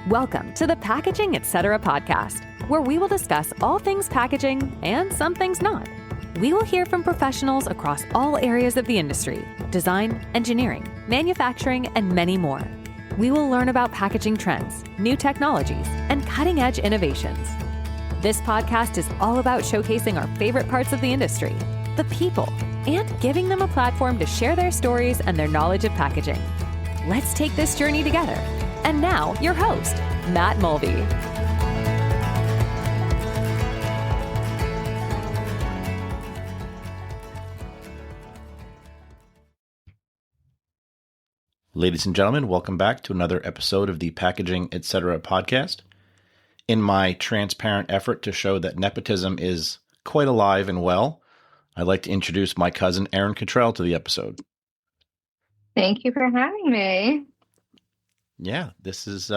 Welcome to the Packaging Etc. podcast, where we will discuss all things packaging and some things not. We will hear from professionals across all areas of the industry: design, engineering, manufacturing, and many more. We will learn about packaging trends, new technologies, and cutting-edge innovations. This podcast is all about showcasing our favorite parts of the industry, the people, and giving them a platform to share their stories and their knowledge of packaging. Let's take this journey together. And now, your host, Matt Mulvey. Ladies and gentlemen, welcome back to another episode of the Packaging Etc. podcast. In my transparent effort to show that nepotism is quite alive and well, I'd like to introduce my cousin, Erin Cotterell, to the episode. Thank you for having me. Yeah, this is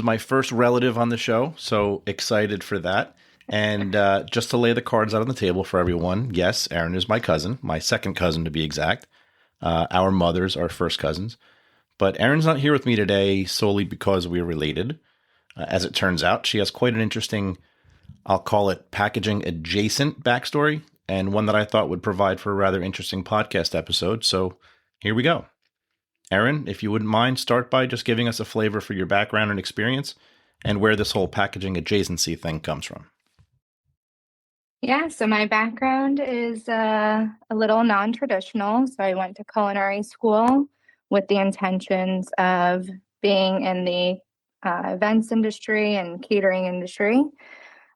my first relative on the show, so excited for that. And just to lay the cards out on the table for everyone, yes, Erin is my cousin, my second cousin to be exact. Our mothers are first cousins. But Erin's not here with me today solely because we're related. As it turns out, she has quite an interesting, I'll call it packaging adjacent backstory, and one that I thought would provide for a rather interesting podcast episode. So here we go. Erin, if you wouldn't mind, start by just giving us a flavor for your background and experience and where this whole packaging adjacency thing comes from. Yeah, so my background is a little non-traditional. So I went to culinary school with the intentions of being in the events industry and catering industry.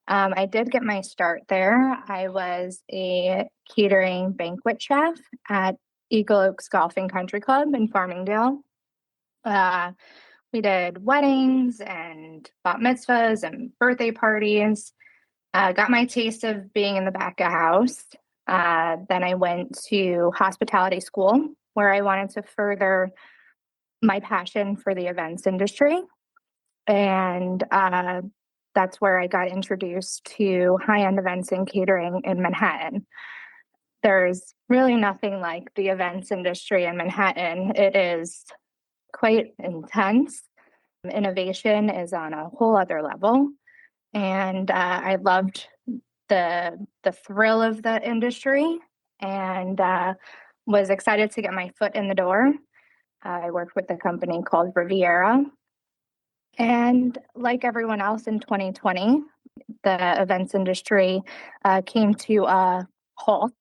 I did get my start there. I was a catering banquet chef at Eagle Oaks Golf and Country Club in Farmingdale. We did weddings and bat mitzvahs and birthday parties. Got my taste of being in the back of house. Then I went to hospitality school where I wanted to further my passion for the events industry. And that's where I got introduced to high-end events and catering in Manhattan. There's really nothing like the events industry in Manhattan. It is quite intense. Innovation is on a whole other level. And I loved the thrill of the industry and was excited to get my foot in the door. I worked with a company called Riviera. And like everyone else in 2020, the events industry came to a halt.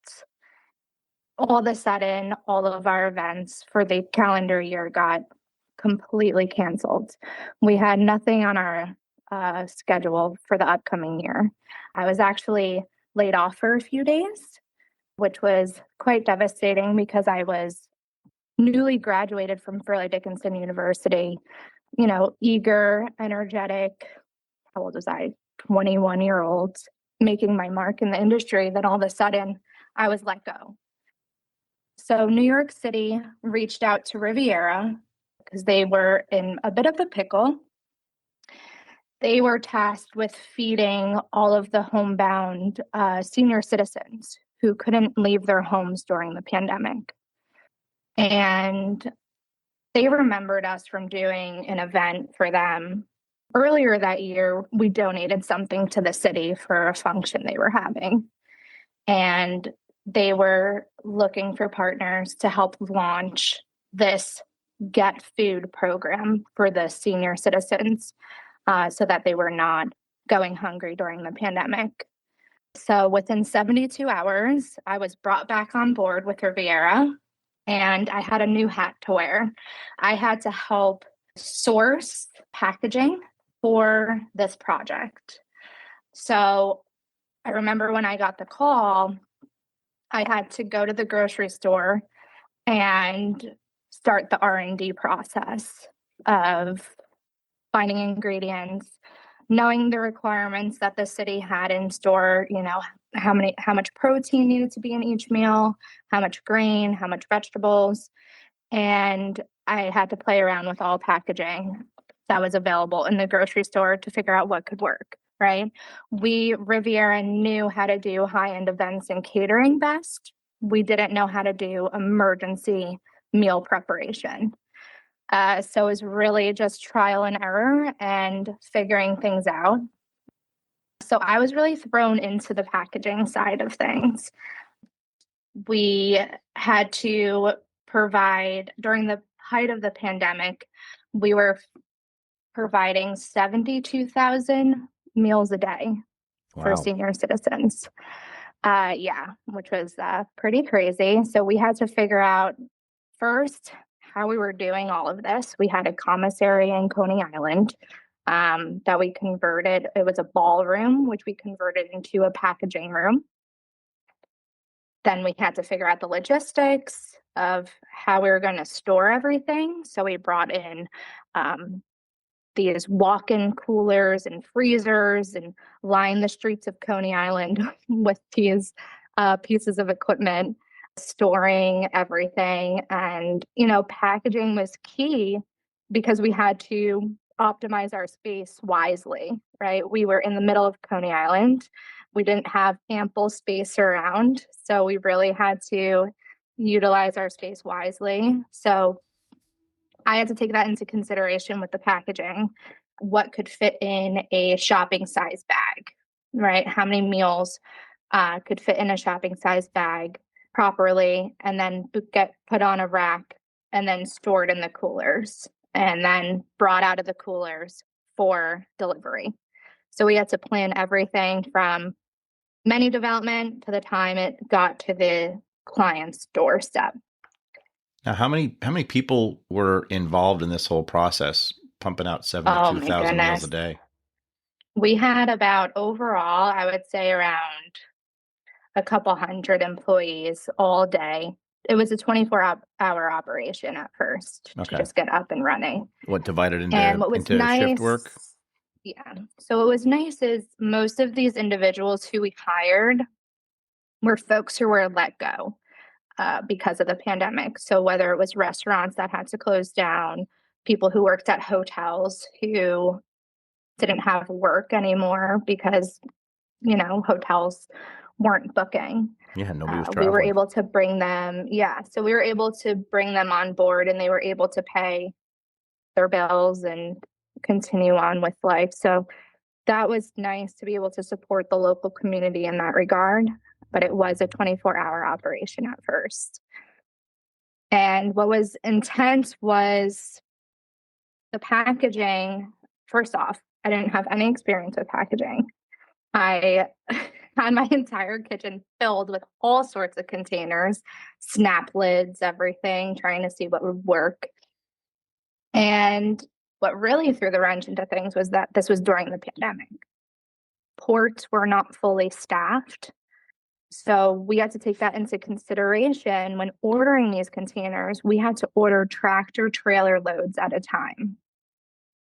All of a sudden, all of our events for the calendar year got completely canceled. We had nothing on our schedule for the upcoming year. I was actually laid off for a few days, which was quite devastating because I was newly graduated from Fairleigh Dickinson University, eager, energetic. How old was I? 21-year-old, making my mark in the industry. Then all of a sudden, I was let go. So New York City reached out to Riviera because they were in a bit of a pickle. They were tasked with feeding all of the homebound senior citizens who couldn't leave their homes during the pandemic. And they remembered us from doing an event for them. Earlier that year, we donated something to the city for a function they were having. And they were looking for partners to help launch this Get Food program for the senior citizens so that they were not going hungry during the pandemic. So within 72 hours, I was brought back on board with Riviera, and I had a new hat to wear. I had to help source packaging for this project. So I remember when I got the call, I had to go to the grocery store and start the R&D process of finding ingredients, knowing the requirements that the city had in store, how much protein needed to be in each meal, how much grain, how much vegetables. And I had to play around with all packaging that was available in the grocery store to figure out what could work, right? Riviera knew how to do high-end events and catering best. We didn't know how to do emergency meal preparation. So it was really just trial and error and figuring things out. So I was really thrown into the packaging side of things. We had to provide, during the height of the pandemic, we were providing 72,000 meals a day for Wow. senior citizens. Yeah, which was pretty crazy. So we had to figure out first how we were doing all of this. We had a commissary in Coney Island that we converted. It was a ballroom, which we converted into a packaging room. Then we had to figure out the logistics of how we were going to store everything. So we brought in these walk-in coolers and freezers and lined the streets of Coney Island with these pieces of equipment, storing everything. And, packaging was key because we had to optimize our space wisely, right? We were in the middle of Coney Island. We didn't have ample space around, so we really had to utilize our space wisely. So I had to take that into consideration with the packaging. What could fit in a shopping size bag, right? How many meals could fit in a shopping size bag properly and then get put on a rack and then stored in the coolers and then brought out of the coolers for delivery. So we had to plan everything from menu development to the time it got to the client's doorstep. Now, how many people were involved in this whole process, pumping out Oh my 72,000 meals a goodness. day? We had about overall, I would say around a couple hundred employees all day. It was a 24-hour operation at first to Okay. just get up and running. What, divided And into what was shift work? nice, yeah. So what was nice is most of these individuals who we hired were folks who were let go because of the pandemic. So whether it was restaurants that had to close down, people who worked at hotels who didn't have work anymore because, hotels weren't booking. Yeah, nobody was We were traveling. able to bring them, yeah. So we were able to bring them on board and they were able to pay their bills and continue on with life. So that was nice to be able to support the local community in that regard. But it was a 24-hour operation at first. And what was intense was the packaging. First off, I didn't have any experience with packaging. I had my entire kitchen filled with all sorts of containers, snap lids, everything, trying to see what would work. And what really threw the wrench into things was that this was during the pandemic. Ports were not fully staffed. So we had to take that into consideration when ordering these containers. We had to order tractor trailer loads at a time.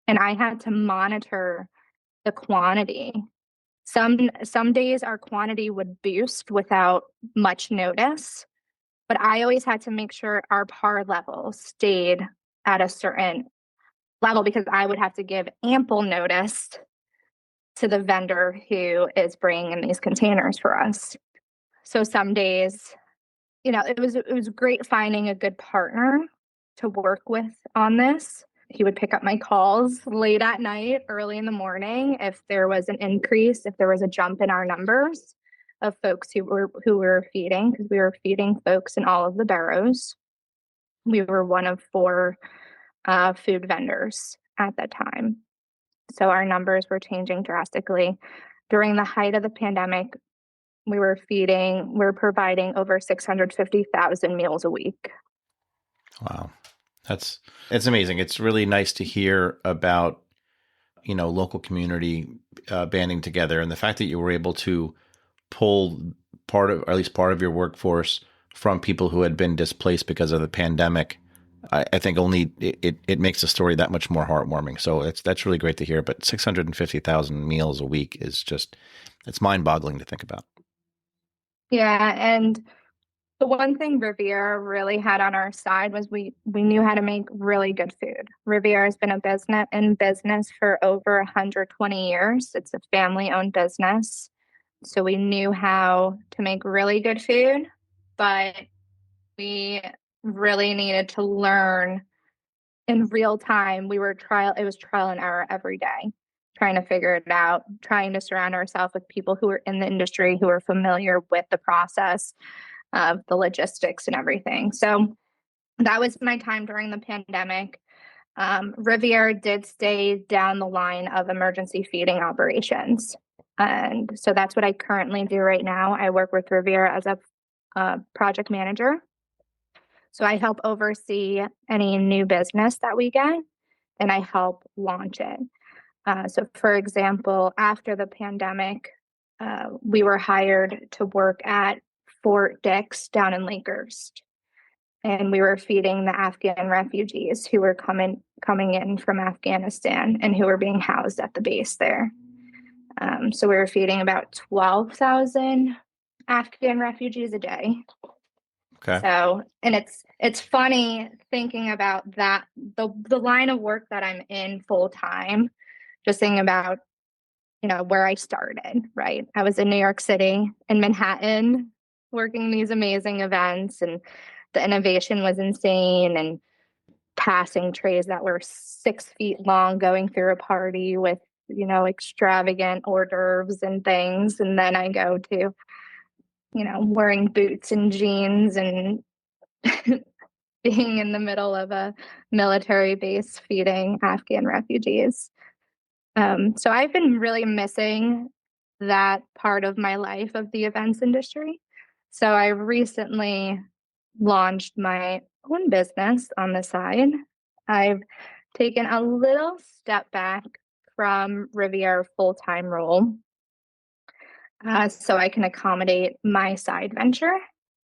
And I had to monitor the quantity. Some days our quantity would boost without much notice, but I always had to make sure our par level stayed at a certain level because I would have to give ample notice to the vendor who is bringing in these containers for us. So some days, it was great finding a good partner to work with on this. He would pick up my calls late at night, early in the morning, if there was an increase, if there was a jump in our numbers of folks who were feeding, because we were feeding folks in all of the boroughs. We were one of 4 food vendors at that time. So our numbers were changing drastically. During the height of the pandemic, we were providing over 650,000 meals a week. Wow. It's amazing. It's really nice to hear about, local community banding together, and the fact that you were able to pull at least part of your workforce from people who had been displaced because of the pandemic. I think only it makes the story that much more heartwarming. So that's really great to hear. But 650,000 meals a week is it's mind-boggling to think about. Yeah, and the one thing Riviera really had on our side was we knew how to make really good food. Riviera has been in business for over 120 years. It's a family-owned business. So we knew how to make really good food, but we really needed to learn in real time, it was trial and error every day, trying to figure it out, trying to surround ourselves with people who are in the industry, who are familiar with the process of the logistics and everything. So that was my time during the pandemic. Riviera did stay down the line of emergency feeding operations. And so that's what I currently do right now. I work with Riviera as a project manager. So I help oversee any new business that we get, and I help launch it. So, for example, after the pandemic, we were hired to work at Fort Dix down in Lakehurst, and we were feeding the Afghan refugees who were coming in from Afghanistan and who were being housed at the base there. So we were feeding about 12,000 Afghan refugees a day. Okay. So, and it's funny thinking about that, the line of work that I'm in full time, just thinking about, where I started, right? I was in New York City, in Manhattan, working these amazing events, and the innovation was insane, and passing trays that were 6 feet long going through a party with, extravagant hors d'oeuvres and things. And then I go to, wearing boots and jeans and being in the middle of a military base feeding Afghan refugees. So I've been really missing that part of my life of the events industry. So I recently launched my own business on the side. I've taken a little step back from Riviera full-time role, so I can accommodate my side venture,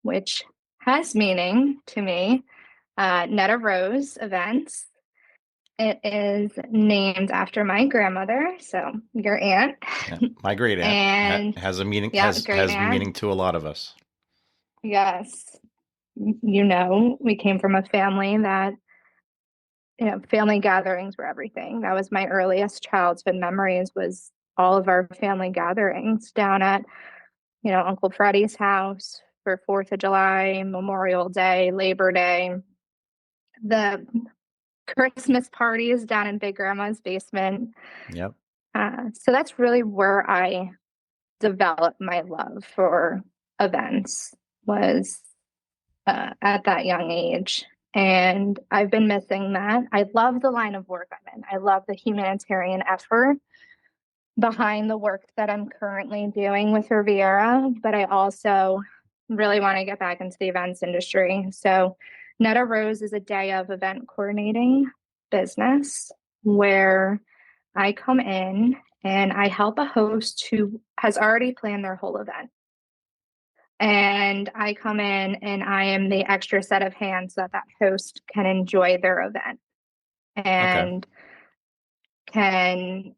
which has meaning to me. Netta Rose Events. It is named after my grandmother, so your aunt. Yeah, my great aunt And has a meaning. yeah, has great aunt. meaning to a lot of us. Yes, we came from a family that, family gatherings were everything. That was my earliest childhood memories, was all of our family gatherings down at, Uncle Freddie's house for 4th of July, Memorial Day, Labor Day, the Christmas parties down in Big Grandma's basement. Yep. So that's really where I developed my love for events, was at that young age. And I've been missing that. I love the line of work I'm in. I love the humanitarian effort behind the work that I'm currently doing with Riviera, but I also really want to get back into the events industry. So Netta Rose is a day of event coordinating business where I come in and I help a host who has already planned their whole event. And I come in and I am the extra set of hands so that host can enjoy their event and can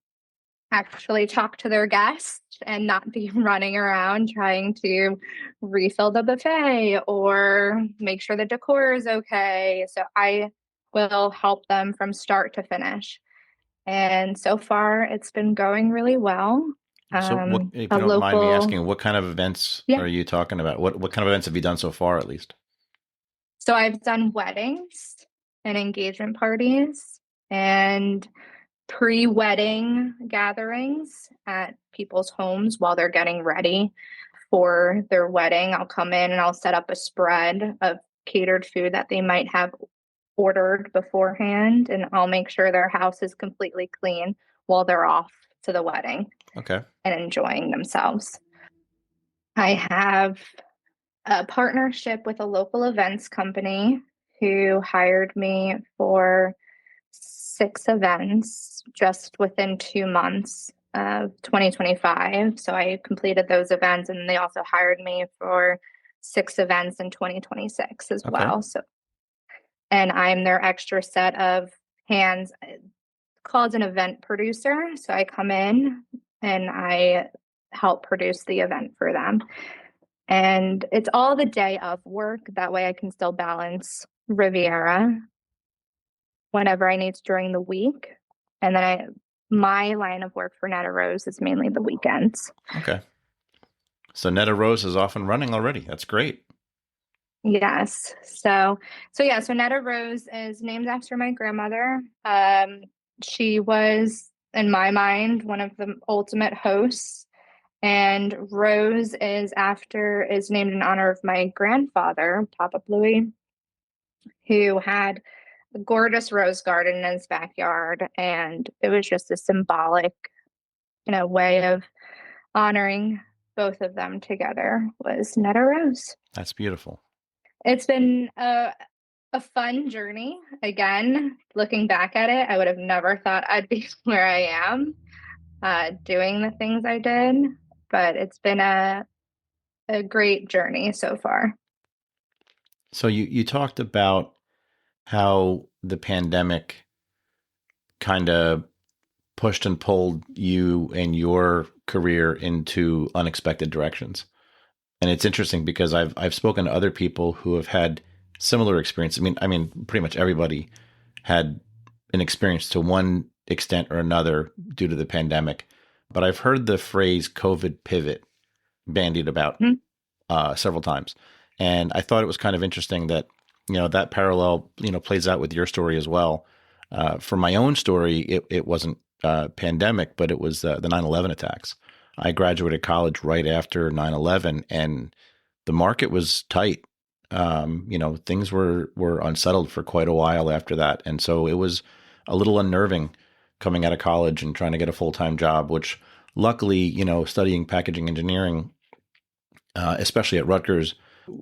actually talk to their guests and not be running around trying to refill the buffet or make sure the decor is okay. So I will help them from start to finish. And so far, it's been going really well. So, if you don't mind me asking, what kind of events are you talking about? What kind of events have you done so far, at least? So I've done weddings and engagement parties and pre-wedding gatherings at people's homes while they're getting ready for their wedding. I'll come in and I'll set up a spread of catered food that they might have ordered beforehand, and I'll make sure their house is completely clean while they're off to the wedding. Okay. And enjoying themselves. I have a partnership with a local events company who hired me for 6 events just within 2 months of 2025. So I completed those events, and they also hired me for 6 events in 2026 as well. So, and I'm their extra set of hands, called an event producer. So I come in and I help produce the event for them. And it's all the day of work. That way I can still balance Riviera whenever I need to during the week. And then my line of work for Netta Rose is mainly the weekends. Okay. So Netta Rose is off and running already. That's great. Yes. So Netta Rose is named after my grandmother. She was, in my mind, one of the ultimate hosts. And Rose is named in honor of my grandfather, Papa Bluey, who had a gorgeous rose garden in his backyard. And it was just a symbolic, way of honoring both of them together was Netta Rose. That's beautiful. It's been a fun journey. Again, looking back at it, I would have never thought I'd be where I am doing the things I did, but it's been a great journey so far. So you talked about how the pandemic kind of pushed and pulled you and your career into unexpected directions. And it's interesting because I've spoken to other people who have had similar experience. I mean, pretty much everybody had an experience to one extent or another due to the pandemic. But I've heard the phrase COVID pivot bandied about several times. And I thought it was kind of interesting that, that parallel, plays out with your story as well. For my own story, it wasn't pandemic, but it was the 9/11 attacks. I graduated college right after 9/11, and the market was tight. Things were unsettled for quite a while after that. And so it was a little unnerving coming out of college and trying to get a full-time job, which luckily, studying packaging engineering, especially at Rutgers,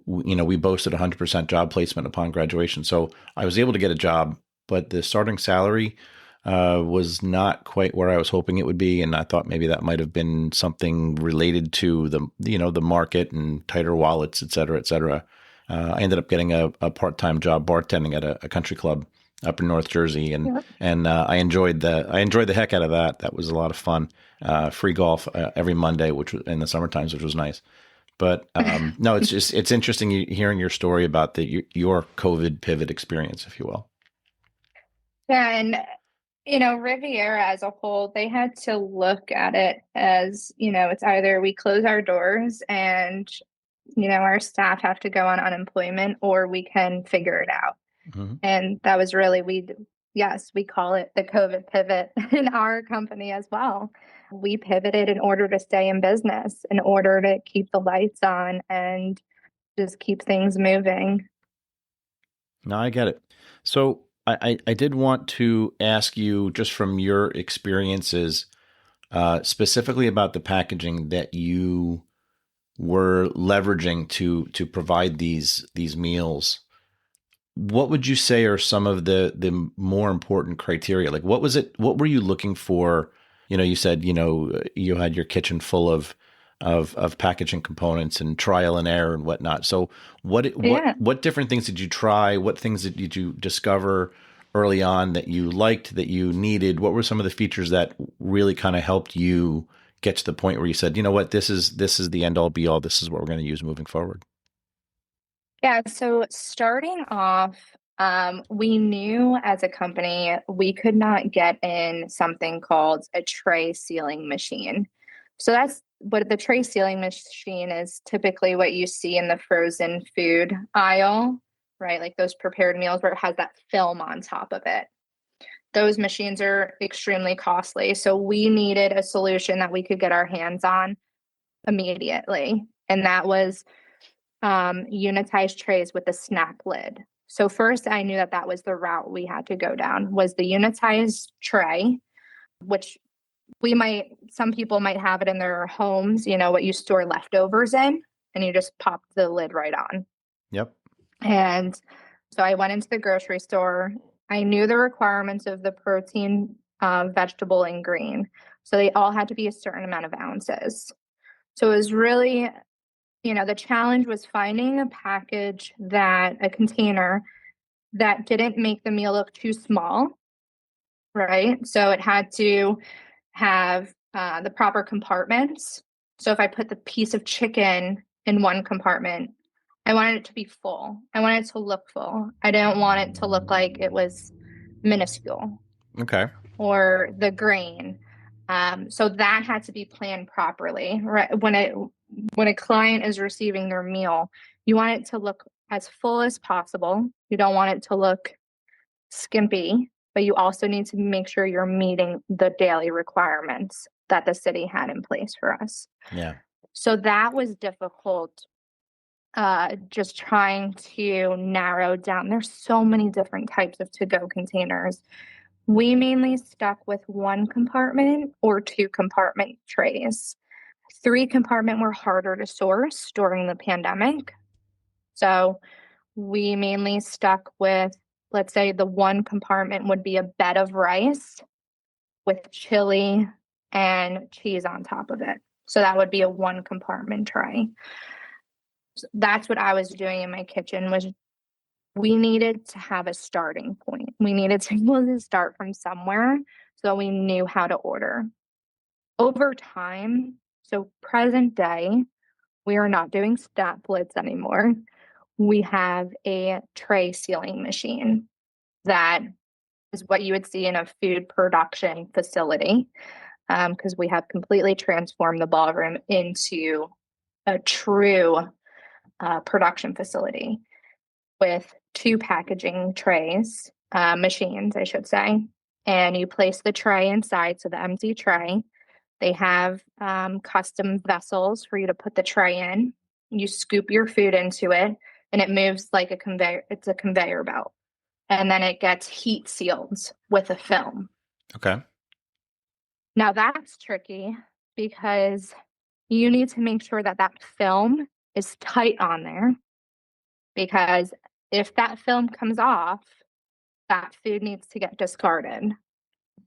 we boasted 100% job placement upon graduation. So I was able to get a job, but the starting salary was not quite where I was hoping it would be. And I thought maybe that might have been something related to the market and tighter wallets, et cetera, et cetera. I ended up getting a part-time job bartending at a country club up in North Jersey, and I enjoyed the heck out of that. That was a lot of fun. Free golf every Monday, which was in the summer times, which was nice. But no, it's interesting hearing your story about your COVID pivot experience, if you will. Yeah, and Riviera as a whole, they had to look at it as, it's either we close our doors and, our staff have to go on unemployment, or we can figure it out. Mm-hmm. And that was really, we call it the COVID pivot in our company as well. We pivoted in order to stay in business, in order to keep the lights on and just keep things moving. No, I get it. So I did want to ask you, just from your experiences, specifically about the packaging that you were leveraging to provide these meals. What would you say are some of the more important criteria? Like, what was it? What were you looking for? You said you had your kitchen full of packaging components and trial and error and whatnot. So what different things did you try? What things did you discover early on that you liked, that you needed? What were some of the features that really kind of helped you get to the point where you said, you know what, this is the end all be all. This is what we're going to use moving forward? Yeah. So starting off, we knew as a company we could not get in something called a tray sealing machine. So that's what the tray sealing machine is, typically what you see in the frozen food aisle, right? Like those prepared meals where it has that film on top of it. Those machines are extremely costly. So we needed a solution that we could get our hands on immediately. And that was unitized trays with a snap lid. So first I knew that was the route we had to go down, was the unitized tray, which some people might have it in their homes, what you store leftovers in, and you just pop the lid right on. Yep. And so I went into the grocery store. I knew the requirements of the protein, vegetable, and green. So they all had to be a certain amount of ounces. So it was really, the challenge was finding a container that didn't make the meal look too small, right? So it had to have the proper compartments. So if I put the piece of chicken in one compartment, I wanted it to be full. I wanted it to look full. I didn't want it to look like it was minuscule. Okay. Or the grain. So that had to be planned properly, right? When a client is receiving their meal, you want it to look as full as possible. You don't want it to look skimpy, but you also need to make sure you're meeting the daily requirements that the city had in place for us. Yeah. So that was difficult, just trying to narrow down. There's so many different types of to-go containers. We mainly stuck with 1 compartment or 2 compartment trays. 3 compartment were harder to source during the pandemic. So we mainly stuck with, let's say the 1 compartment would be a bed of rice with chili and cheese on top of it. So that would be a 1 compartment tray. So that's what I was doing in my kitchen, was we needed to have a starting point. We needed to be able to start from somewhere so we knew how to order. Over time, so present day, we are not doing stat blitz anymore. We have a tray sealing machine that is what you would see in a food production facility, because we have completely transformed the ballroom into a true production facility with 2 packaging trays, machines, I should say. And you place the tray inside, so the empty tray. They have custom vessels for you to put the tray in. You scoop your food into it, and it moves like a conveyor. It's a conveyor belt. And then it gets heat sealed with a film. Okay. Now that's tricky because you need to make sure that that film is tight on there, because if that film comes off, that food needs to get discarded.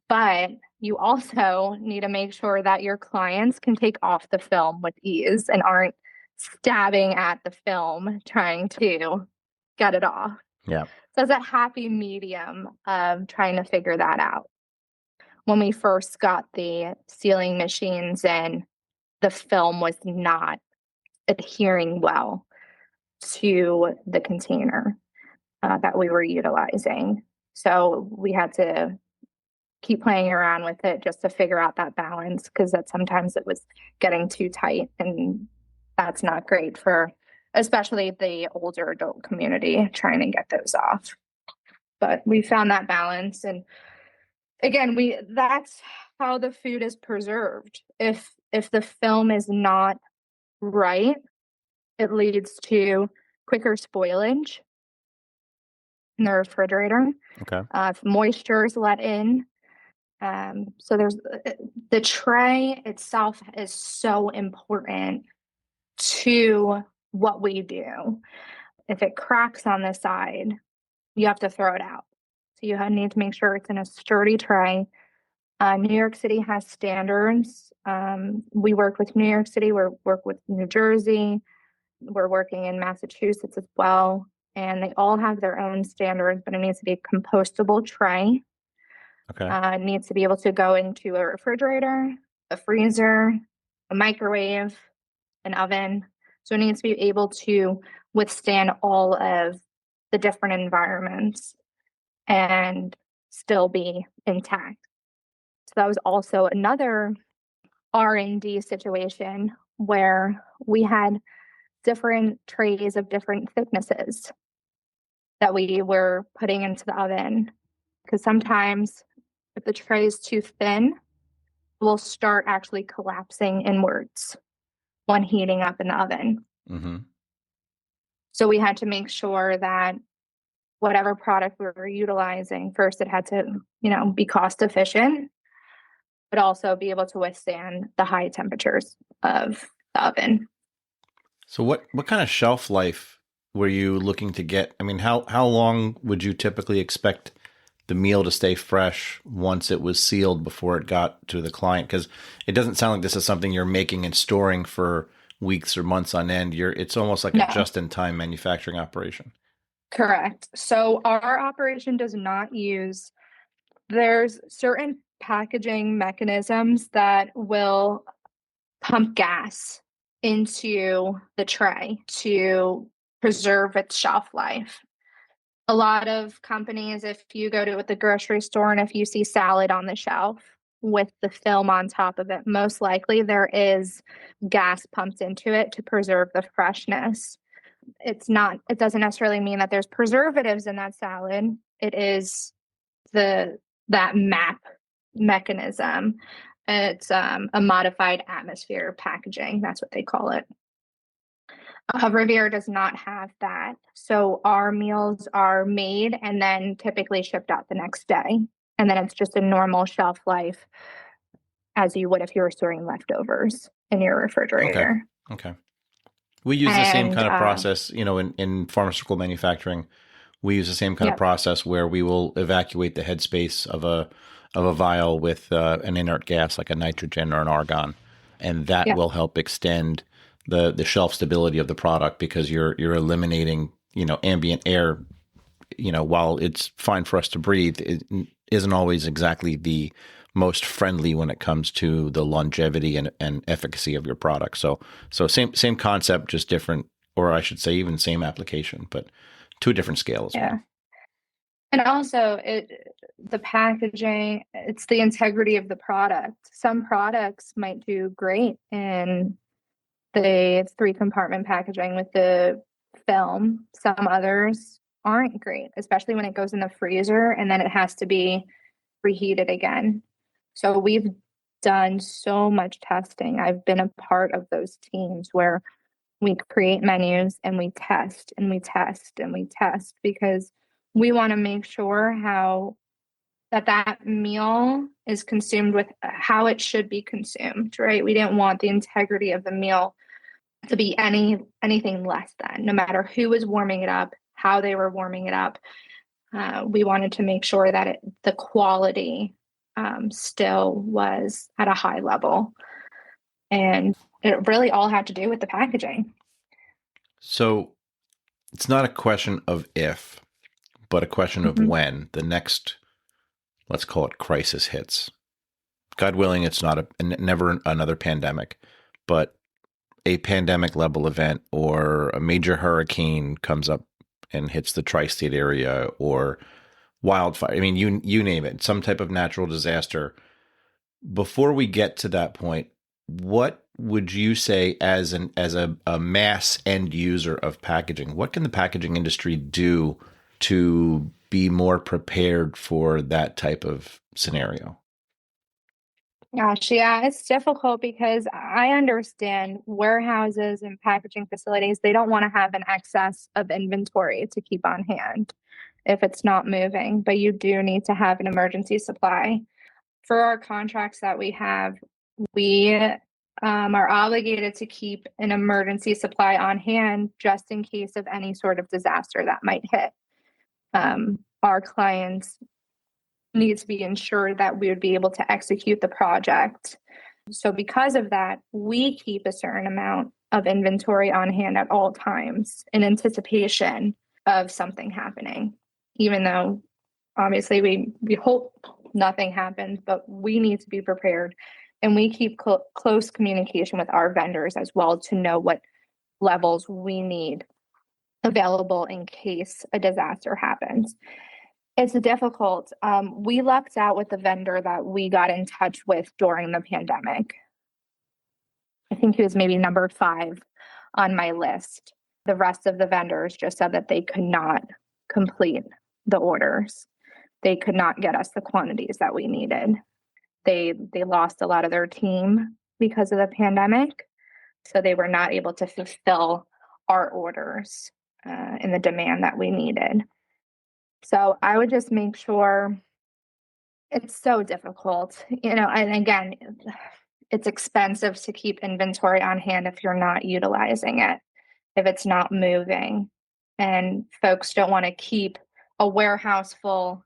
But you also need to make sure that your clients can take off the film with ease and aren't stabbing at the film trying to get it off. Yeah. So it's a happy medium of trying to figure that out. When we first got the sealing machines in, the film was not adhering well to the container that we were utilizing. So we had to keep playing around with it just to figure out that balance, because that sometimes it was getting too tight, and that's not great for especially the older adult community trying to get those off. But we found that balance, and again, that's how the food is preserved. If the film is not right, it leads to quicker spoilage in the refrigerator. Okay. If moisture is let in. So there's the tray itself is so important to what we do. If it cracks on the side, you have to throw it out. So you need to make sure it's in a sturdy tray. New York City has standards. We work with New York City. We work with New Jersey. We're working in Massachusetts as well. And they all have their own standards, but it needs to be a compostable tray. Okay. It needs to be able to go into a refrigerator, a freezer, a microwave, an oven. So it needs to be able to withstand all of the different environments and still be intact. So that was also another R&D situation where we had different trays of different thicknesses that we were putting into the oven. Because sometimes if the tray is too thin, it will start actually collapsing inwards when heating up in the oven. Mm-hmm. So we had to make sure that whatever product we were utilizing, first it had to, be cost efficient, but also be able to withstand the high temperatures of the oven. So what kind of shelf life were you looking to get? I mean, how long would you typically expect the meal to stay fresh once it was sealed before it got to the client? Because it doesn't sound like this is something you're making and storing for weeks or months on end. It's almost like a just-in-time manufacturing operation. Correct. So our operation does not there's certain packaging mechanisms that will pump gas into the tray to preserve its shelf life. A lot of companies, if you go to the grocery store and if you see salad on the shelf with the film on top of it, most likely there is gas pumped into it to preserve the freshness. it doesn't necessarily mean that there's preservatives in that salad. It is that MAP mechanism. It's a modified atmosphere packaging. That's what they call it. Riviera does not have that. So our meals are made and then typically shipped out the next day. And then it's just a normal shelf life as you would if you were storing leftovers in your refrigerator. Okay. We use the same kind of process, in pharmaceutical manufacturing. We use the same kind of process where we will evacuate the headspace of a vial with an inert gas like a nitrogen or an argon, and that will help extend the shelf stability of the product because you're eliminating ambient air. While it's fine for us to breathe, it isn't always exactly the most friendly when it comes to the longevity and efficacy of your product. So same concept, just different, or I should say even same application, but to a different scale as well. And also the packaging, it's the integrity of the product. Some products might do great in the 3-compartment packaging with the film. Some others aren't great, especially when it goes in the freezer and then it has to be reheated again. So we've done so much testing. I've been a part of those teams where we create menus and we test and we test and we test because we want to make sure how that meal is consumed with how it should be consumed, right? We didn't want the integrity of the meal to be anything less than, no matter who was warming it up, how they were warming it up. We wanted to make sure that the quality still was at a high level. And it really all had to do with the packaging. So it's not a question of if, but a question of when the next, let's call it, crisis hits. God willing, it's not never another pandemic, but a pandemic level event or a major hurricane comes up and hits the tri-state area, or wildfire. I mean, you name it, some type of natural disaster. Before we get to that point, what would you say as a mass end user of packaging? What can the packaging industry do to be more prepared for that type of scenario? Gosh, yeah, it's difficult because I understand warehouses and packaging facilities, they don't want to have an excess of inventory to keep on hand if it's not moving, but you do need to have an emergency supply. For our contracts that we have, we are obligated to keep an emergency supply on hand just in case of any sort of disaster that might hit. Our clients need to be ensured that we would be able to execute the project. So because of that, we keep a certain amount of inventory on hand at all times in anticipation of something happening, even though obviously we hope nothing happens, but we need to be prepared. And we keep close communication with our vendors as well to know what levels we need available in case a disaster happens. It's difficult. We lucked out with the vendor that we got in touch with during the pandemic. I think he was maybe number 5 on my list. The rest of the vendors just said that they could not complete the orders. They could not get us the quantities that we needed. They lost a lot of their team because of the pandemic, so they were not able to fulfill our orders in the demand that we needed. So I would just make sure. It's so difficult, and again, it's expensive to keep inventory on hand if you're not utilizing it, if it's not moving, and folks don't want to keep a warehouse full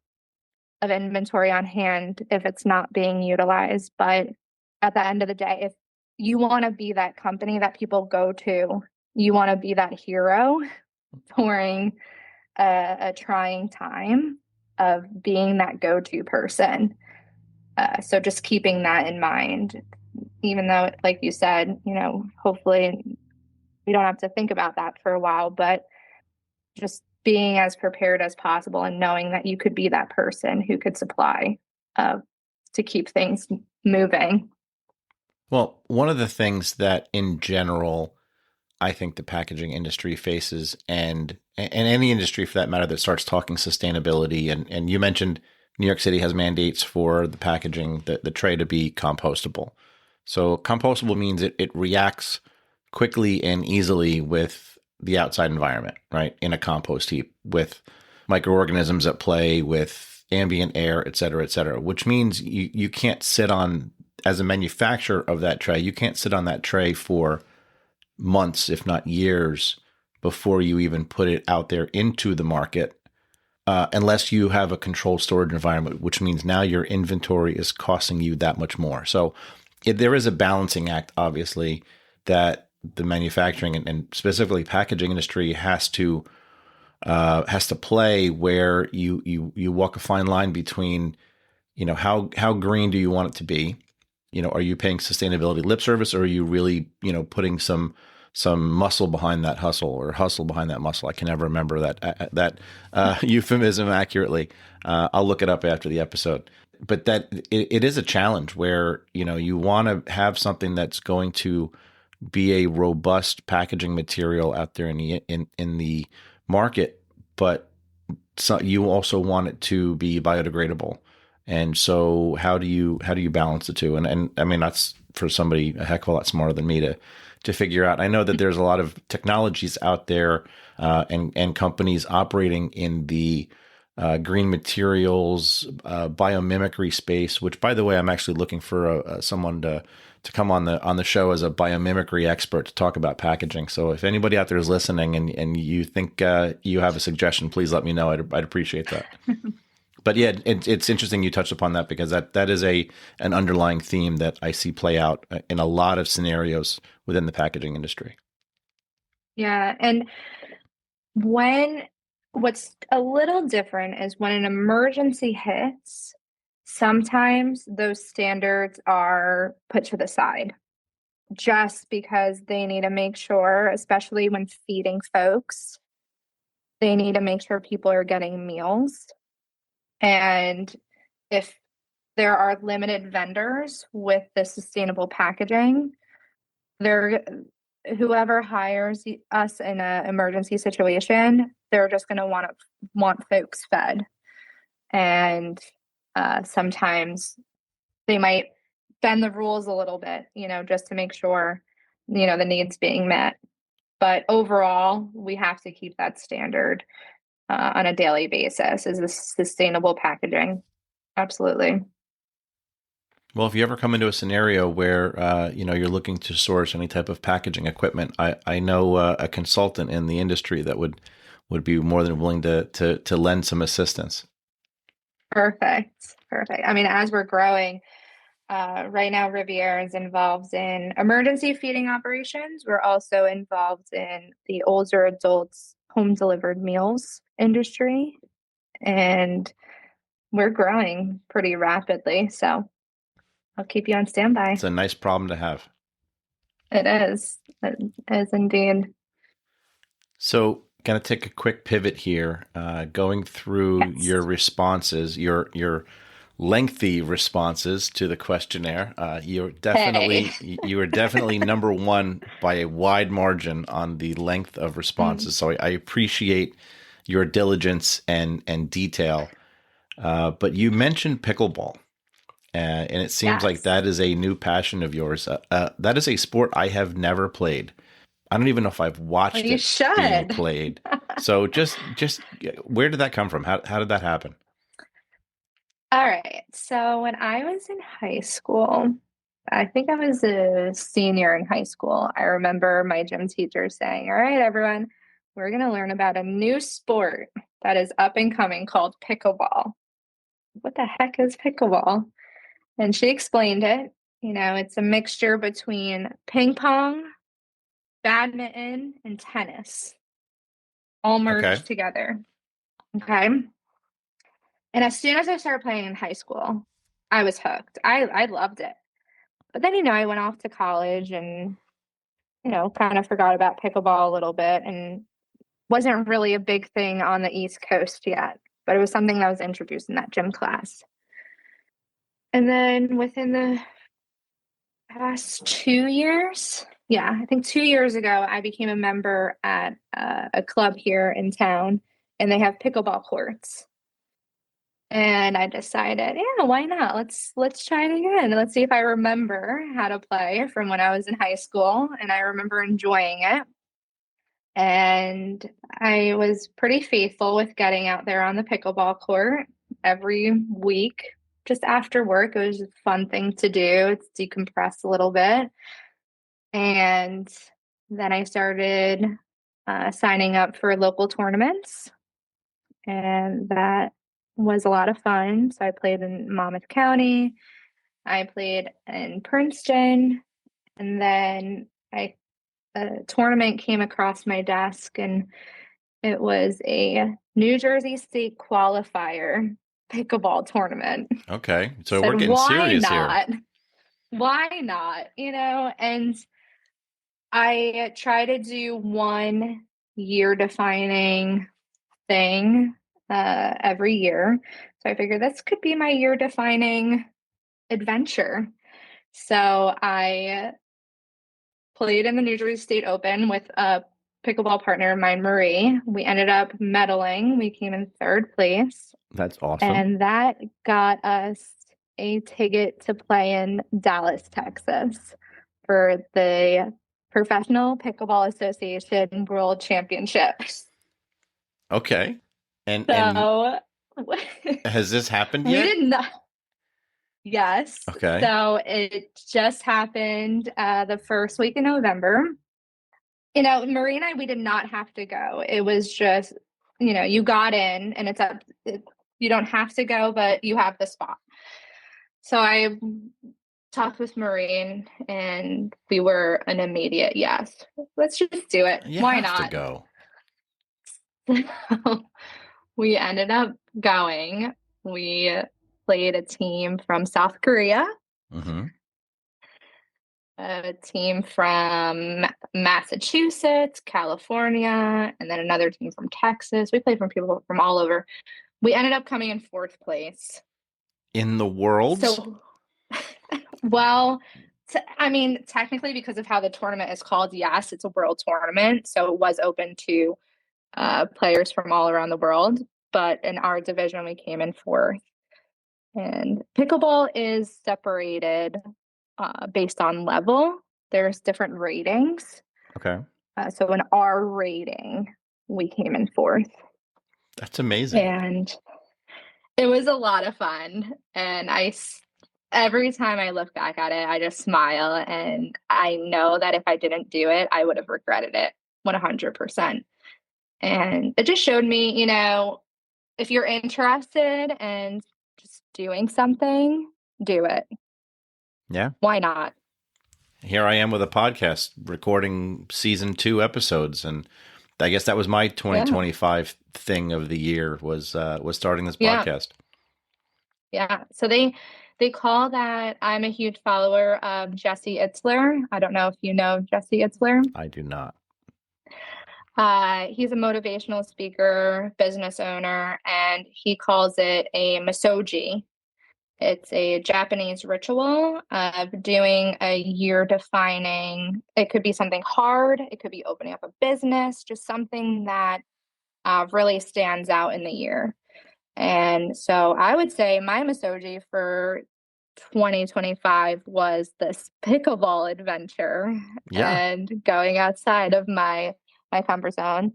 of inventory on hand if it's not being utilized. But at the end of the day, if you want to be that company that people go to, you want to be that hero during a trying time of being that go-to person. So just keeping that in mind, even though, like you said, hopefully we don't have to think about that for a while, but just being as prepared as possible and knowing that you could be that person who could supply to keep things moving. Well, one of the things that in general I think the packaging industry faces, and any industry for that matter that starts talking sustainability. And you mentioned New York City has mandates for the packaging, the tray to be compostable. So compostable means it reacts quickly and easily with the outside environment, right? In a compost heap with microorganisms at play, with ambient air, et cetera, which means you can't sit on, as a manufacturer of that tray, you can't sit on that tray for months, if not years, before you even put it out there into the market, unless you have a controlled storage environment, which means now your inventory is costing you that much more. So there is a balancing act, obviously, that the manufacturing and specifically packaging industry has to play, where you walk a fine line between, how green do you want it to be? Are you paying sustainability lip service, or are you really, putting some muscle behind that hustle, or hustle behind that muscle? I can never remember that euphemism accurately. I'll look it up after the episode. But that it is a challenge where, you want to have something that's going to be a robust packaging material out there in the market, but you also want it to be biodegradable. And so how do you balance the two? And I mean, that's for somebody a heck of a lot smarter than me to figure out. I know that there's a lot of technologies out there, and companies operating in the green materials, biomimicry space, which, by the way, I'm actually looking for someone to come on the show as a biomimicry expert to talk about packaging. So if anybody out there is listening and you think you have a suggestion, please let me know. I'd appreciate that. But yeah, it's interesting you touched upon that, because that is an underlying theme that I see play out in a lot of scenarios within the packaging industry. Yeah. And what's a little different is when an emergency hits, sometimes those standards are put to the side just because they need to make sure, especially when feeding folks, they need to make sure people are getting meals. And if there are limited vendors with the sustainable packaging, whoever hires us in an emergency situation, they're just going to want folks fed. And sometimes they might bend the rules a little bit, just to make sure, the needs being met. But overall, we have to keep that standard on a daily basis, is the sustainable packaging. Absolutely. Well, if you ever come into a scenario where you're looking to source any type of packaging equipment, I know a consultant in the industry that would be more than willing to lend some assistance. Perfect. I mean, as we're growing, right now Riviera is involved in emergency feeding operations. We're also involved in the older adults home delivered meals industry, and we're growing pretty rapidly. So I'll keep you on standby. It's a nice problem to have. It is indeed. So, going to take a quick pivot here, going through your responses, your lengthy responses to the questionnaire. You were definitely number one by a wide margin on the length of responses. So I appreciate your diligence and detail. But you mentioned pickleball. And it seems like that is a new passion of yours. That is a sport I have never played. I don't even know if I've watched it being played. So just where did that come from? How did that happen? All right. So when I was in high school, I think I was a senior in high school. I remember my gym teacher saying, "All right, everyone, we're going to learn about a new sport that is up and coming called pickleball." What the heck is pickleball? And she explained it. It's a mixture between ping pong, badminton, and tennis, all merged together. Okay. And as soon as I started playing in high school, I was hooked. I loved it. But then, I went off to college and, kind of forgot about pickleball a little bit, and wasn't really a big thing on the East Coast yet, but it was something that was introduced in that gym class. And then within the past 2 years, I think 2 years ago, I became a member at a club here in town, and they have pickleball courts. And I decided, yeah, why not? Let's try it again. Let's see if I remember how to play from when I was in high school, and I remember enjoying it. And I was pretty faithful with getting out there on the pickleball court every week. Just after work, it was a fun thing to do. It's decompress a little bit. And then I started signing up for local tournaments, and that was a lot of fun. So I played in Monmouth County, I played in Princeton, and then a tournament came across my desk, and it was a New Jersey State qualifier pickleball tournament. Okay. So Said, we're getting why serious not? here. Why not? And I try to do one year defining thing every year. So I figured this could be my year defining adventure. So I played in the New Jersey State Open with a pickleball partner of mine, Marie. We ended up medaling. We came in third place. That's awesome. And that got us a ticket to play in Dallas, Texas for the Professional Pickleball Association World Championships. Okay. And So has this happened we yet? did not. Yes. Okay. So it just happened the first week in November. Marie and I, we did not have to go. It was just, you got in, and you don't have to go, but you have the spot. So I talked with Marie, and we were an immediate yes. Let's just do it. You Why have not? to go. So we ended up going. We played a team from South Korea, a team from Massachusetts, California, and then another team from Texas. We played from people from all over. We ended up coming in fourth place. In the world? So, well, technically, because of how the tournament is called, yes, it's a world tournament. So it was open to players from all around the world. But in our division, we came in fourth. And pickleball is separated based on level. There's different ratings. Okay. So in our rating, we came in fourth. That's amazing. And it was a lot of fun. And every time I look back at it, I just smile. And I know that if I didn't do it, I would have regretted it 100%. And it just showed me, if you're interested and just doing something, do it. Yeah. Why not? Here I am with a podcast recording season 2 episodes. And I guess that was my 2025 thing of the year was starting this podcast. Yeah. So they call that, I'm a huge follower of Jesse Itzler. I don't know if you know Jesse Itzler. I do not. He's a motivational speaker, business owner, and he calls it a misogi. It's a Japanese ritual of doing a year defining. It could be something hard. It could be opening up a business, just something that really stands out in the year. And so I would say my misogi for 2025 was this pickleball adventure and going outside of my comfort zone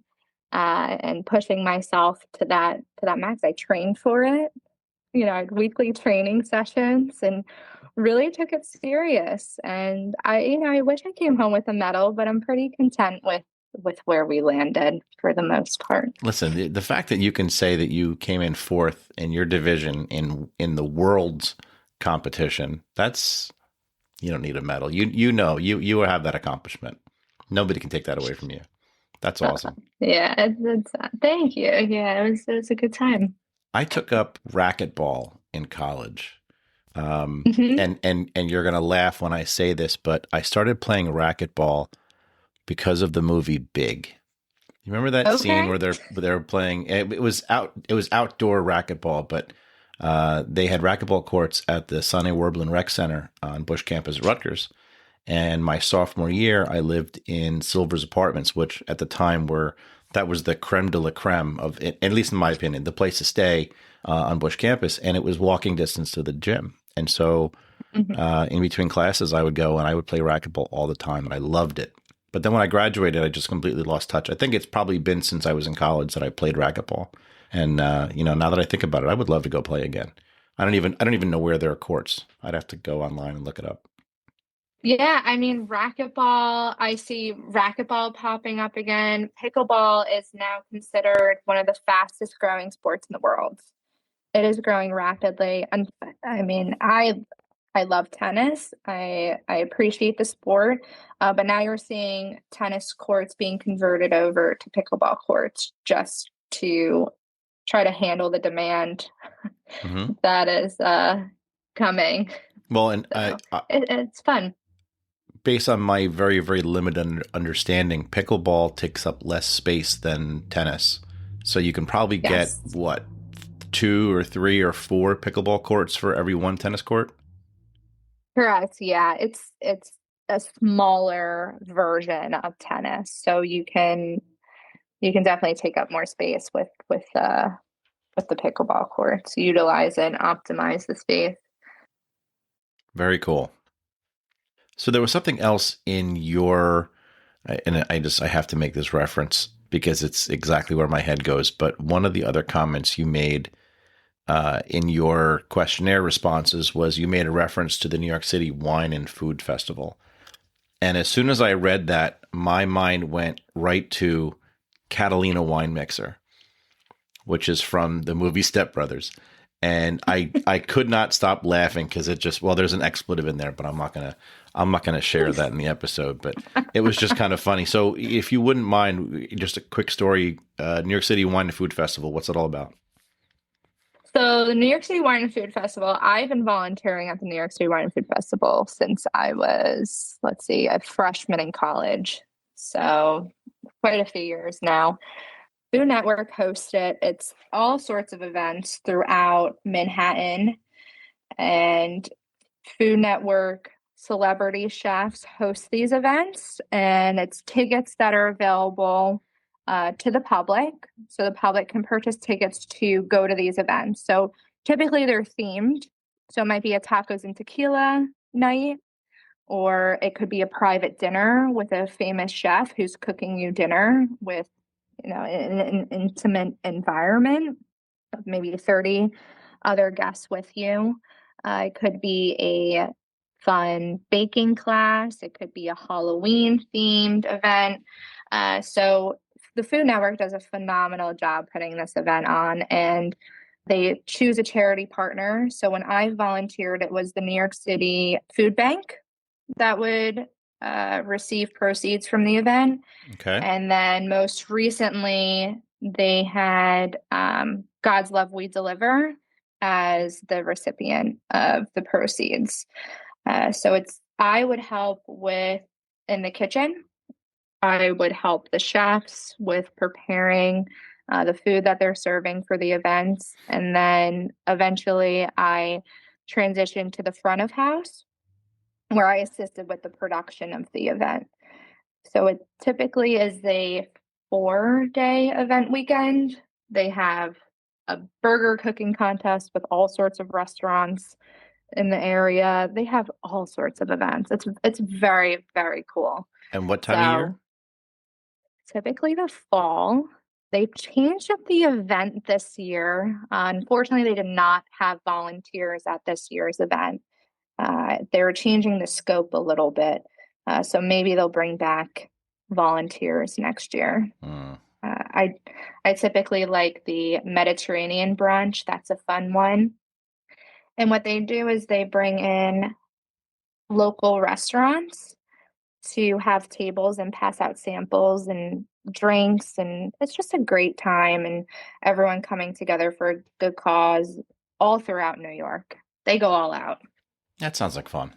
and pushing myself to that max. I trained for it. I had weekly training sessions and really took it serious. And I wish I came home with a medal, but I'm pretty content with where we landed for the most part. Listen, the fact that you can say that you came in fourth in your division in the world's competition, you don't need a medal. You have that accomplishment. Nobody can take that away from you. That's awesome. It's thank you. Yeah, it was a good time. I took up racquetball in college. And you're going to laugh when I say this, but I started playing racquetball because of the movie Big. You remember that scene where they're playing? It was outdoor racquetball, but they had racquetball courts at the Sonny Werblin Rec Center on Bush Campus at Rutgers. And my sophomore year, I lived in Silver's Apartments, which at the time that was the creme de la creme of it, at least in my opinion, the place to stay on Bush campus. And it was walking distance to the gym. And so Mhm. in between classes, I would go and I would play racquetball all the time, and I loved it. But then when I graduated, I just completely lost touch. I think it's probably been since I was in college that I played racquetball. And now that I think about it, I would love to go play again. I don't even know where there are courts. I'd have to go online and look it up. Yeah, I mean, racquetball, I see racquetball popping up again. Pickleball is now considered one of the fastest growing sports in the world. It is growing rapidly. And I mean, I love tennis. I appreciate the sport. But now you're seeing tennis courts being converted over to pickleball courts just to try to handle the demand Hmm. that is coming. Well, and So it's fun. based on my very, very limited understanding, pickleball takes up less space than tennis. So you can probably get, Yes. what, 2 or 3 or 4 pickleball courts for every one tennis court? Correct. Yeah, it's a smaller version of tennis, so you can definitely take up more space with the pickleball courts. Utilize and optimize the space. Very cool. So there was something else in and I have to make this reference because it's exactly where my head goes. But one of the other comments you made in your questionnaire responses was you made a reference to the New York City Wine and Food Festival. And as soon as I read that, my mind went right to Catalina Wine Mixer, which is from the movie Step Brothers. And I could not stop laughing because there's an expletive in there, but I'm not gonna share that in the episode. But it was just kind of funny. So if you wouldn't mind, just a quick story, New York City Wine and Food Festival, what's it all about? So the New York City Wine and Food Festival, I've been volunteering at the New York City Wine and Food Festival since I was, let's see, a freshman in college. So quite a few years now. Food Network hosts it. It's all sorts of events throughout Manhattan, and Food Network celebrity chefs host these events, and it's tickets that are available to the public. So the public can purchase tickets to go to these events. So typically they're themed. So it might be a tacos and tequila night, or it could be a private dinner with a famous chef who's cooking you dinner with, in an intimate environment, maybe 30 other guests with you. It could be a fun baking class. It could be a Halloween themed event. So the Food Network does a phenomenal job putting this event on, and they choose a charity partner. So when I volunteered, it was the New York City Food Bank that would receive proceeds from the event. Okay. And then most recently, they had God's Love We Deliver as the recipient of the proceeds. So I would help with in the kitchen. I would help the chefs with preparing the food that they're serving for the events. And then eventually I transitioned to the front of house where I assisted with the production of the event. So it typically is a 4-day event weekend. They have a burger cooking contest with all sorts of restaurants in the area. They have all sorts of events. It's very, very cool. And what time of So year? typically the fall. They changed up the event this year. Unfortunately, they did not have volunteers at this year's event. They were changing the scope a little bit. So maybe they'll bring back volunteers next year. Hmm. I typically like the Mediterranean brunch. That's a fun one. And what they do is they bring in local restaurants to have tables and pass out samples and drinks, and it's just a great time, and everyone coming together for a good cause all throughout New York. They go all out. That sounds like fun.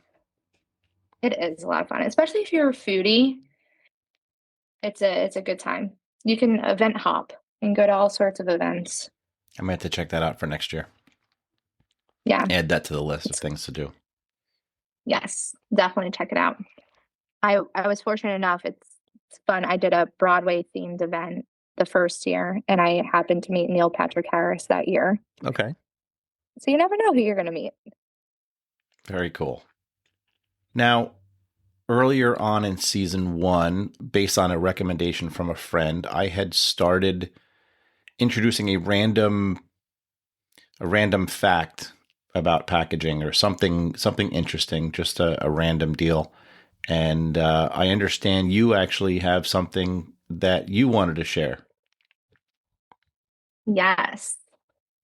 It is a lot of fun, especially if you're a foodie. It's a good time. You can event hop and go to all sorts of events. I might have to check that out for next year. Yeah. Add that to the list of things to do. Yes, definitely check it out. I was fortunate enough. It's fun. I did a Broadway themed event the first year, and I happened to meet Neil Patrick Harris that year. Okay. So you never know who you're going to meet. Very cool. Now, earlier on in season 1, based on a recommendation from a friend, I had started introducing a random fact about packaging or something interesting, just a random deal. And I understand you actually have something that you wanted to share. Yes.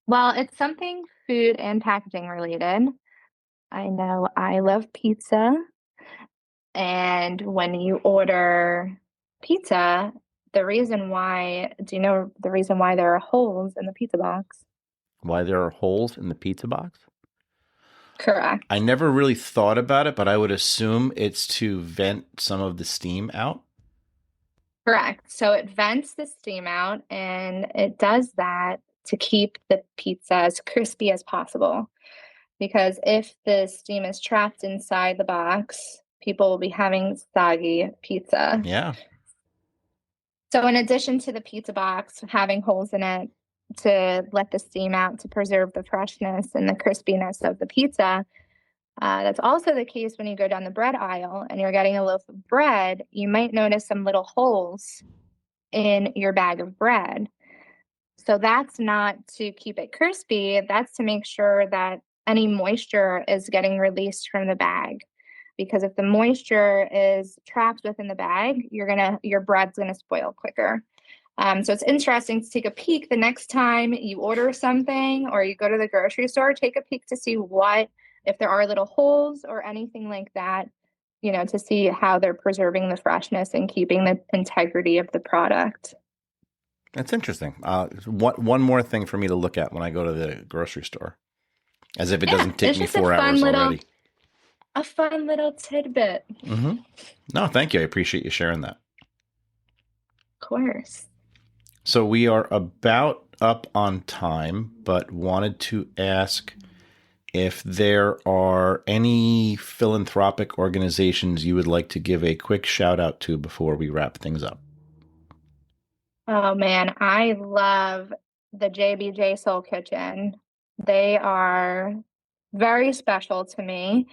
Well, it's something food and packaging related. I know I love pizza. And when you order pizza, do you know the reason why there are holes in the pizza box? Why there are holes in the pizza box? Correct. I never really thought about it, but I would assume it's to vent some of the steam out. Correct. So it vents the steam out, and it does that to keep the pizza as crispy as possible. Because if the steam is trapped inside the box, people will be having soggy pizza. Yeah. So in addition to the pizza box having holes in it to let the steam out to preserve the freshness and the crispiness of the pizza, that's also the case when you go down the bread aisle and you're getting a loaf of bread. You might notice some little holes in your bag of bread. So that's not to keep it crispy. That's to make sure that any moisture is getting released from the bag. Because if the moisture is trapped within the bag, your bread's gonna spoil quicker. So it's interesting to take a peek the next time you order something or you go to the grocery store. Take a peek to see if there are little holes or anything like that, to see how they're preserving the freshness and keeping the integrity of the product. That's interesting. One more thing for me to look at when I go to the grocery store, as if it doesn't take me 4 hours already. A fun little tidbit. Mm-hmm. No, thank you. I appreciate you sharing that. Of course. So we are about up on time, but wanted to ask if there are any philanthropic organizations you would like to give a quick shout out to before we wrap things up. Oh man, I love the JBJ Soul Kitchen. They are very special to me.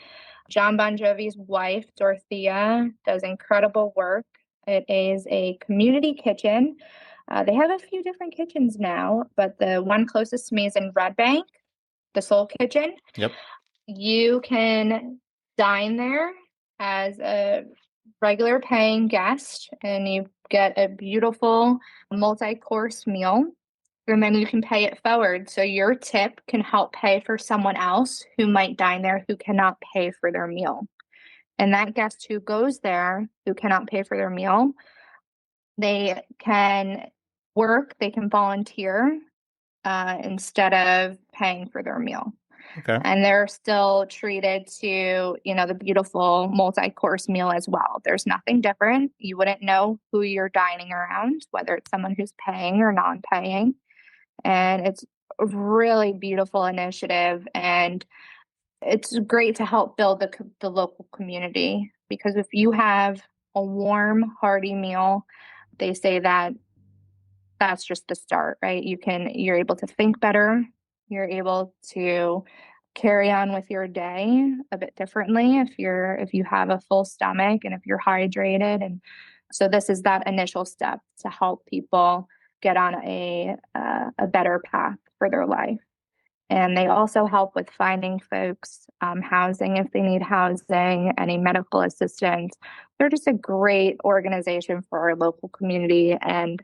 John Bon Jovi's wife, Dorothea, does incredible work. It is a community kitchen. They have a few different kitchens now, but the one closest to me is in Red Bank, the Soul Kitchen. Yep. You can dine there as a regular paying guest, and you get a beautiful multi-course meal. And then you can pay it forward. So your tip can help pay for someone else who might dine there who cannot pay for their meal. And that guest who goes there who cannot pay for their meal, they can they can volunteer instead of paying for their meal. Okay. And they're still treated to, the beautiful multi-course meal as well. There's nothing different. You wouldn't know who you're dining around, whether it's someone who's paying or non-paying. And it's a really beautiful initiative, and it's great to help build the local community, because if you have a warm, hearty meal, they say that that's just the start, right? You're able to think better. You're able to carry on with your day a bit differently if you have a full stomach and if you're hydrated. And so this is that initial step to help people get on a better path for their life. And they also help with finding folks housing if they need housing, any medical assistance. They're just a great organization for our local community, and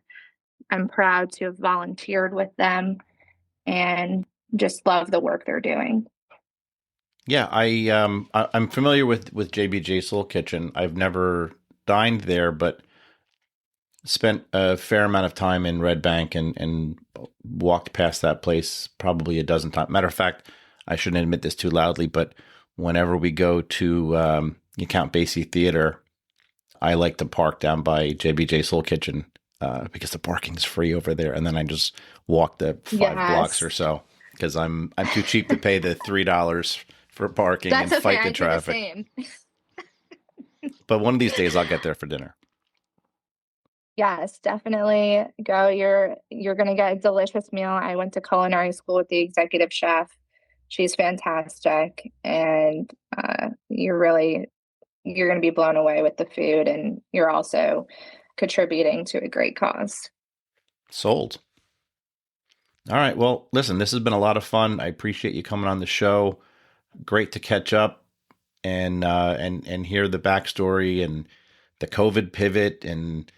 I'm proud to have volunteered with them and just love the work they're doing. Yeah, I'm familiar with JBJ Soul Kitchen. I've never dined there, but spent a fair amount of time in Red Bank and walked past that place probably a dozen times. Matter of fact, I shouldn't admit this too loudly, but whenever we go to Count Basie Theater, I like to park down by JBJ Soul Kitchen because the parking's free over there, and then I just walk the 5 blocks or so because I'm too cheap to pay the $3 for parking and fight the traffic. But one of these days I'll get there for dinner. Yes, definitely go. You're going to get a delicious meal. I went to culinary school with the executive chef. She's fantastic, and you're going to be blown away with the food, and you're also contributing to a great cause. Sold. All right. Well, listen, this has been a lot of fun. I appreciate you coming on the show. Great to catch up and hear the backstory and the COVID pivot and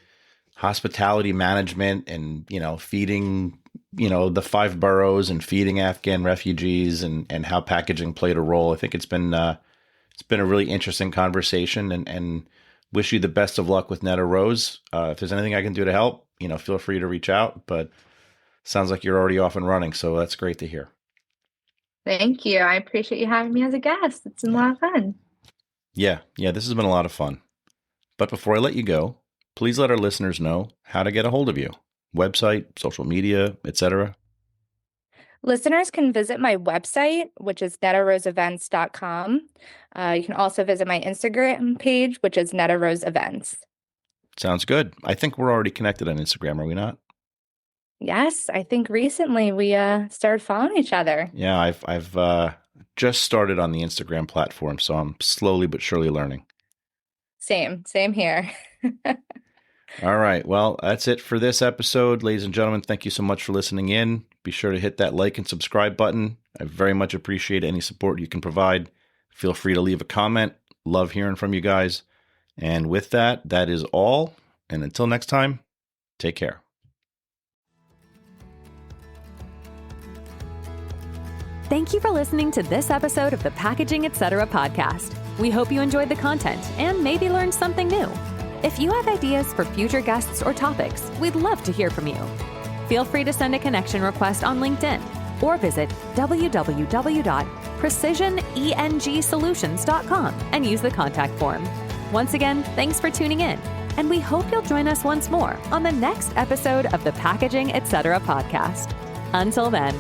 hospitality management and, feeding, the 5 boroughs and feeding Afghan refugees and how packaging played a role. I think it's been a really interesting conversation and wish you the best of luck with Netta Rose. If there's anything I can do to help, feel free to reach out, but sounds like you're already off and running. So that's great to hear. Thank you. I appreciate you having me as a guest. It's been a lot of fun. Yeah, this has been a lot of fun. But before I let you go, please let our listeners know how to get a hold of you. Website, social media, etc. Listeners can visit my website, which is nettaroseevents.com. You can also visit my Instagram page, which is nettaroseevents. Sounds good. I think we're already connected on Instagram, are we not? Yes, I think recently we started following each other. Yeah, I've just started on the Instagram platform, so I'm slowly but surely learning. Same here. All right. Well, that's it for this episode. Ladies and gentlemen, thank you so much for listening in. Be sure to hit that like and subscribe button. I very much appreciate any support you can provide. Feel free to leave a comment. Love hearing from you guys. And with that is all. And until next time, take care. Thank you for listening to this episode of the Packaging Etc. podcast. We hope you enjoyed the content and maybe learned something new. If you have ideas for future guests or topics, we'd love to hear from you. Feel free to send a connection request on LinkedIn or visit www.precisionengsolutions.com and use the contact form. Once again, thanks for tuning in, and we hope you'll join us once more on the next episode of the Packaging Etc. podcast. Until then,